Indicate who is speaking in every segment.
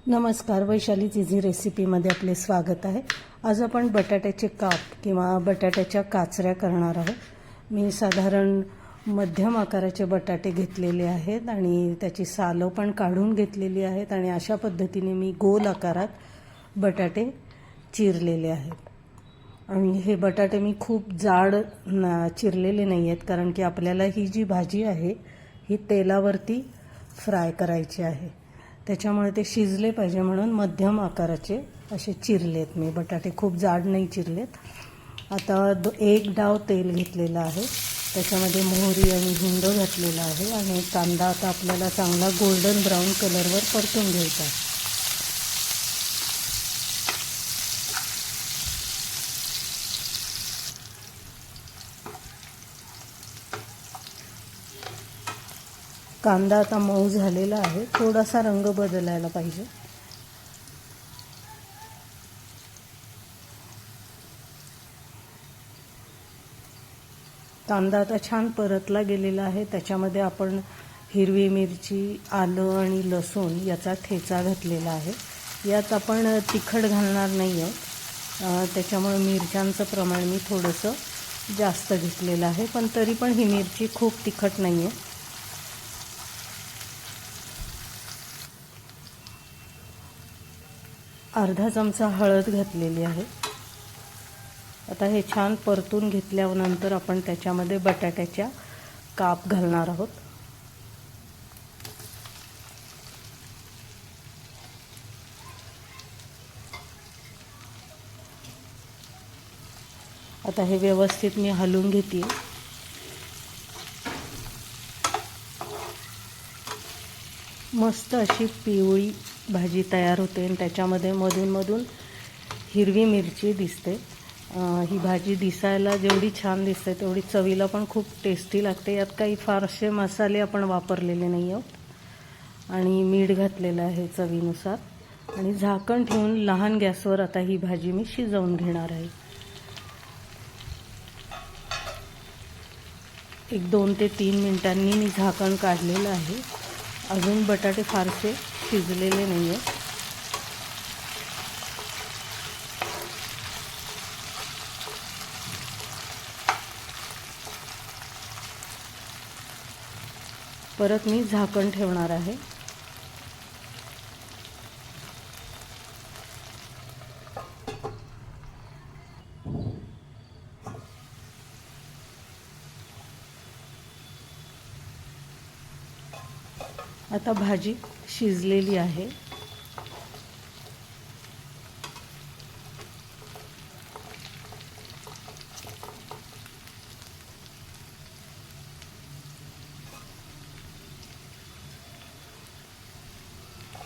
Speaker 1: नमस्कार, वैशालीच इझी रेसिपीमध्ये आपले स्वागत आहे। आज आपण बटाट्याचे काप किंवा बटाट्याच्या काचऱ्या करणार आहोत। मी साधारण मध्यम आकाराचे बटाटे घेतलेले आहेत आणि त्याची सालं पण काढून घेतलेली आहेत आणि अशा पद्धतीने मी गोल आकारात बटाटे चिरलेले आहेत। आणि हे बटाटे मी खूप जाड चिरलेले नाही आहेत, कारण की आपल्याला ही जी भाजी आहे ही तेलावरती फ्राय करायची आहे, त्याच्यामुळे ते शिजले पाहिजे म्हणून मध्यम आकाराचे असे चिरलेत मी बटाटे, खूप जाड नाही चिरलेत। आता एक डाव तेल घेतलेला आहे, त्याच्यामध्ये मोहरी आणि हिंग घातलेला आहे आणि कांदा आता आपल्याला चांगला गोल्डन ब्राऊन कलरवर परतून घ्यायचा आहे। कांदा आता मऊ झालेला आहे, थोडासा रंग बदलायला पाहिजे। कांदा आता छान परतला गेलेला आहे, त्याच्यामध्ये आपण हिरवी मिरची, आलं आणि लसूण याचा ठेचा घातलेला आहे। यात आपण तिखट घालणार नाही आहोत, त्याच्यामुळे मिरच्यांचं प्रमाण मी थोडंसं जास्त घेतलेलं आहे, पण तरी पण ही मिरची खूप तिखट नाही आहे। अर्धा चमचा हळद घातलेली आहे। आता हे छान परतून घेतल्यानंतर आपण त्याच्यामध्ये बटाट्याच्या काप घालणार आहोत। आता हे व्यवस्थित मी हलवून घेते। मस्त अशी पिवळी भाजी तयार होते आणि त्याच्यामध्ये मधून मधून हिरवी मिरची दिसते। ही भाजी दिसायला जेवढी छान दिसते तेवढी चवीला पण खूप टेस्टी लागते। यात काही फारसे मसाले आपण वापरलेले नाही आहोत आणि मीठ घातलेलं आहे चवीनुसार आणि झाकण ठेवून लहान गॅसवर आता ही भाजी मी शिजवून घेणार आहे। एक 2 ते 3 मिनिटांनी मी झाकण काढलेलं आहे। अजून बटाटे फारसे शिजलेले नाही आहेत। परत मी झाकण ठेवणार आहे। आता भाजी शिजलेली आहे।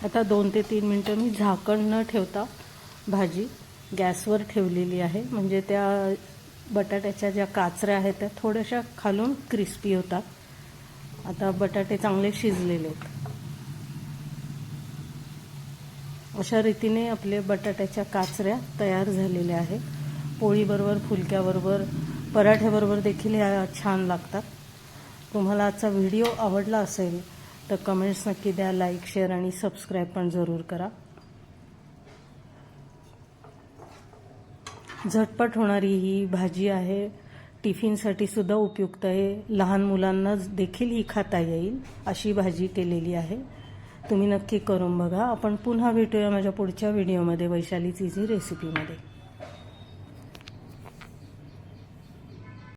Speaker 1: आता 2 ते 3 मिनिटं मी झाकण न ठेवता भाजी गॅसवर ठेवलेली आहे, म्हणजे त्या बटाट्याच्या ज्या काचऱ्या आहेत त्या थोड्याशा खालून क्रिस्पी होतात। आता बटाटे चांगले शिजलेले आहेत। अशा रीतीने आपले बटाट्याच्या काचऱ्या तयार झालेल्या आहेत। पोळीबरोबर, फुलक्याबरोबर, पराठ्याबरोबर देखील ह्या छान लागतात। तुम्हाला आजचा व्हिडिओ आवडला असेल तर कमेंट्स नक्की द्या, लाईक, शेअर आणि सबस्क्राईब पण जरूर करा। झटपट होणारी ही भाजी आहे, टिफिनसाठी सुद्धा उपयुक्त आहे, लहान मुलांना देखील ही खाता येईल अशी भाजी केलेली आहे। तुम्ही नक्की करून बघा। आपण पुन्हा भेटूया माझ्या पुढच्या व्हिडिओमध्ये वैशालीच इझी रेसिपीमध्ये।